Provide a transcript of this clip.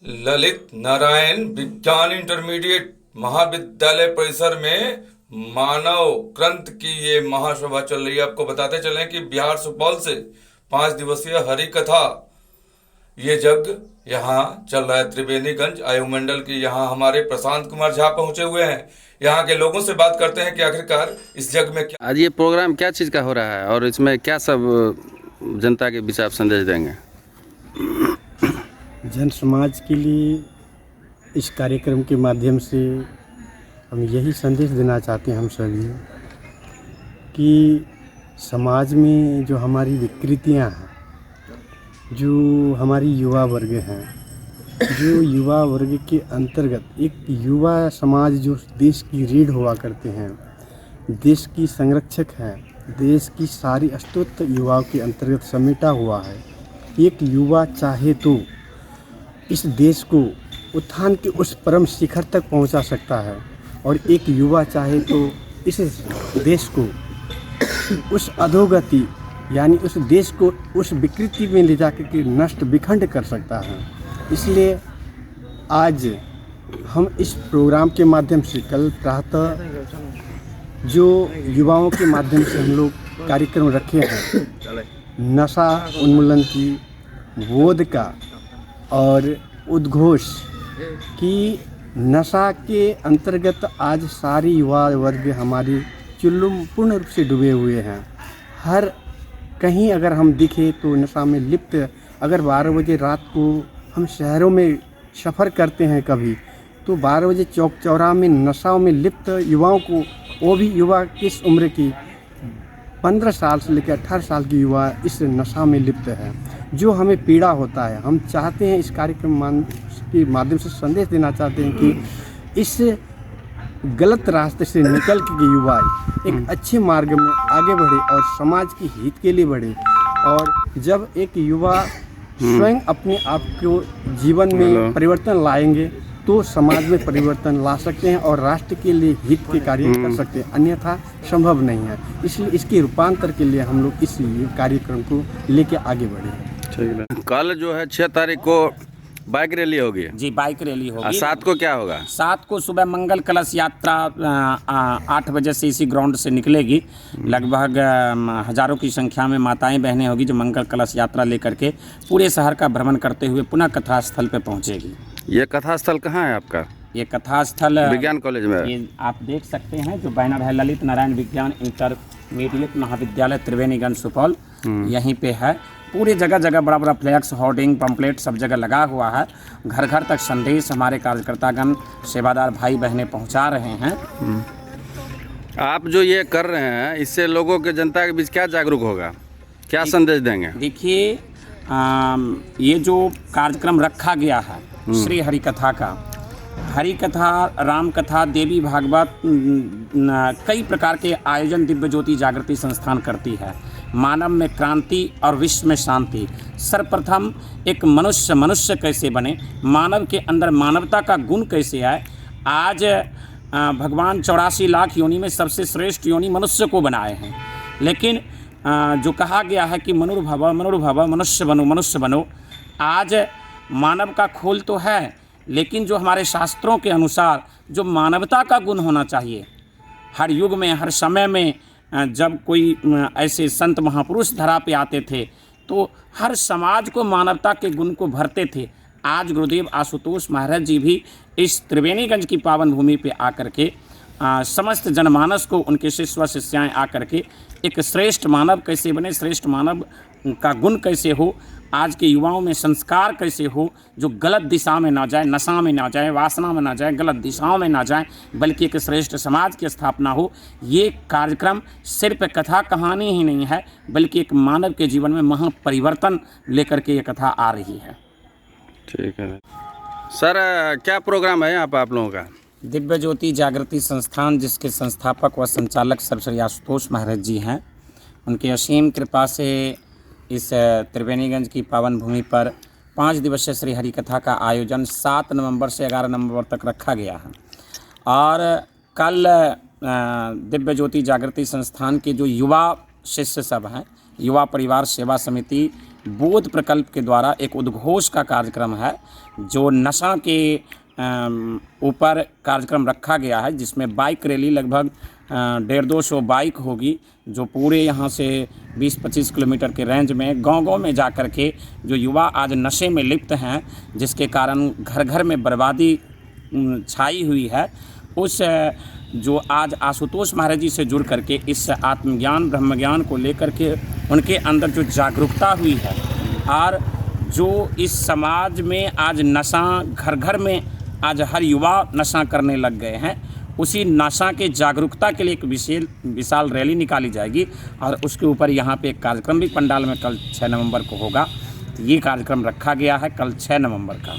ललित नारायण विज्ञान इंटरमीडिएट महाविद्यालय परिसर में मानव ग्रंथ की ये महासभा चल रही है। आपको बताते चलें कि बिहार सुपौल से 5 दिवसीय हरि कथा ये यज्ञ यहाँ चल रहा है। त्रिवेणीगंज आयुमंडल की यहाँ हमारे प्रशांत कुमार झा पहुंचे हुए हैं। यहाँ के लोगों से बात करते हैं कि आखिरकार इस यज्ञ में क्या आज ये प्रोग्राम क्या चीज़ का हो रहा है और इसमें क्या सब जनता के बीच आप संदेश देंगे? जन समाज के लिए इस कार्यक्रम के माध्यम से हम यही संदेश देना चाहते हैं हम सभी कि समाज में जो हमारी विकृतियां हैं, जो हमारी युवा वर्ग हैं, जो युवा वर्ग के अंतर्गत एक युवा समाज जो देश की रीढ़ हुआ करते हैं, देश की संरक्षक हैं, देश की सारी अस्तित्व युवाओं के अंतर्गत समेटा हुआ है। एक युवा चाहे तो इस देश को उत्थान के उस परम शिखर तक पहुंचा सकता है और एक युवा चाहे तो इस देश को उस अधोगति यानी उस देश को उस विकृति में ले जाकर के नष्ट विखंड कर सकता है। इसलिए आज हम इस प्रोग्राम के माध्यम से कल प्रातः जो युवाओं के माध्यम से हम लोग कार्यक्रम रखे हैं, नशा उन्मूलन की, वोदका और उद्घोष की, नशा के अंतर्गत आज सारी युवा वर्ग हमारी चुल्लुम पूर्ण रूप से डूबे हुए हैं। हर कहीं अगर हम दिखे तो नशा में लिप्त। अगर 12 बजे रात को हम शहरों में सफ़र करते हैं कभी, तो 12 बजे चौक चौराहे में नशाओं में लिप्त युवाओं को, वो भी युवा किस उम्र की, 15 साल से लेकर 18 साल की युवा इस नशा में लिप्त है, जो हमें पीड़ा होता है। हम चाहते हैं इस कार्यक्रम के माध्यम से संदेश देना चाहते हैं कि इस गलत रास्ते से निकल के युवा एक अच्छे मार्ग में आगे बढ़े और समाज के हित के लिए बढ़े। और जब एक युवा स्वयं अपने आप को जीवन में परिवर्तन लाएंगे तो समाज में परिवर्तन ला सकते हैं और राष्ट्र के लिए हित के कार्य कर सकते हैं, अन्यथा संभव नहीं है। इसलिए इसके रूपांतर के लिए हम लोग इस कार्यक्रम को लेके आगे बढ़े हैं। कल जो है 6 तारीख को बाइक रैली होगी जी, बाइक रैली होगी। 7 को क्या होगा? 7 को सुबह मंगल कलश यात्रा 8 बजे से इसी ग्राउंड से निकलेगी। लगभग हजारों की संख्या में माताएं बहनें होगी जो मंगल कलश यात्रा लेकर के पूरे शहर का भ्रमण करते हुए पुनः कथा स्थल पर पहुंचेगी। ये कथा स्थल कहाँ है आपका? ये कथा स्थल विज्ञान कॉलेज में। ये आप देख सकते हैं जो बैनर है, ललित नारायण विज्ञान इंटरमीडिएट महाविद्यालय त्रिवेणीगंज सुपौल, यहीं पे है। पूरी जगह जगह बड़ा बड़ा फ्लैक्स, होर्डिंग, पम्पलेट सब जगह लगा हुआ है। घर घर तक संदेश हमारे कार्यकर्तागण, सेवादार भाई बहनें पहुंचा रहे हैं। आप जो ये कर रहे हैं इससे लोगों के, जनता के बीच क्या जागरूक होगा, क्या संदेश देंगे? देखिए, ये जो कार्यक्रम रखा गया है श्री हरि कथा का, हरि कथा, राम कथा, देवी भागवत, कई प्रकार के आयोजन दिव्य ज्योति जागृति संस्थान करती है। मानव में क्रांति और विश्व में शांति। सर्वप्रथम एक मनुष्य कैसे बने, मानव के अंदर मानवता का गुण कैसे आए। आज भगवान 84 लाख योनि में सबसे श्रेष्ठ योनि मनुष्य को बनाए हैं। लेकिन जो कहा गया है कि मनुर्भव मनुष्य बनो, आज मानव का खोल तो है, लेकिन जो हमारे शास्त्रों के अनुसार जो मानवता का गुण होना चाहिए, हर युग में, हर समय में जब कोई ऐसे संत महापुरुष धरा पे आते थे तो हर समाज को मानवता के गुण को भरते थे। आज गुरुदेव आशुतोष महाराज जी भी इस त्रिवेणीगंज की पावन भूमि पे आकर के समस्त जनमानस को, उनके शिष्य शिष्याएँ आकर के एक श्रेष्ठ मानव कैसे बने, श्रेष्ठ मानव का गुण कैसे हो, आज के युवाओं में संस्कार कैसे हो, जो गलत दिशा में ना जाए, नशा में ना जाए, वासना में ना जाए, गलत दिशाओं में ना जाए, बल्कि एक श्रेष्ठ समाज की स्थापना हो। ये कार्यक्रम सिर्फ कथा कहानी ही नहीं है, बल्कि एक मानव के जीवन में महापरिवर्तन लेकर के ये कथा आ रही है। ठीक है सर, क्या प्रोग्राम है यहाँ पर आप लोगों का? दिव्य ज्योति जागृति संस्थान, जिसके संस्थापक व संचालक श्री आशुतोष महाराज जी हैं, उनकी असीम कृपा से इस त्रिवेणीगंज की पावन भूमि पर 5 दिवसीय श्री हरि कथा का आयोजन 7 नवंबर से 11 नवंबर तक रखा गया है। और कल दिव्य ज्योति जागृति संस्थान के जो युवा शिष्य सब हैं, युवा परिवार सेवा समिति बोध प्रकल्प के द्वारा एक उद्घोष का कार्यक्रम है, जो नशा के ऊपर कार्यक्रम रखा गया है, जिसमें बाइक रैली लगभग 150-200 बाइक होगी, जो पूरे यहाँ से 20-25 किलोमीटर के रेंज में गांव-गांव में जा कर के जो युवा आज नशे में लिप्त हैं, जिसके कारण घर घर में बर्बादी छाई हुई है, उस जो आज आशुतोष महाराज जी से जुड़ करके इस आत्मज्ञान ब्रह्म ज्ञान को लेकर के उनके अंदर जो जागरूकता हुई है, और जो इस समाज में आज नशा घर घर में आज हर युवा नशा करने लग गए हैं, उसी नशा के जागरूकता के लिए एक विशाल रैली निकाली जाएगी। और उसके ऊपर यहाँ पे एक कार्यक्रम भी पंडाल में कल 6 नवंबर को होगा। तो ये कार्यक्रम रखा गया है कल 6 नवंबर का।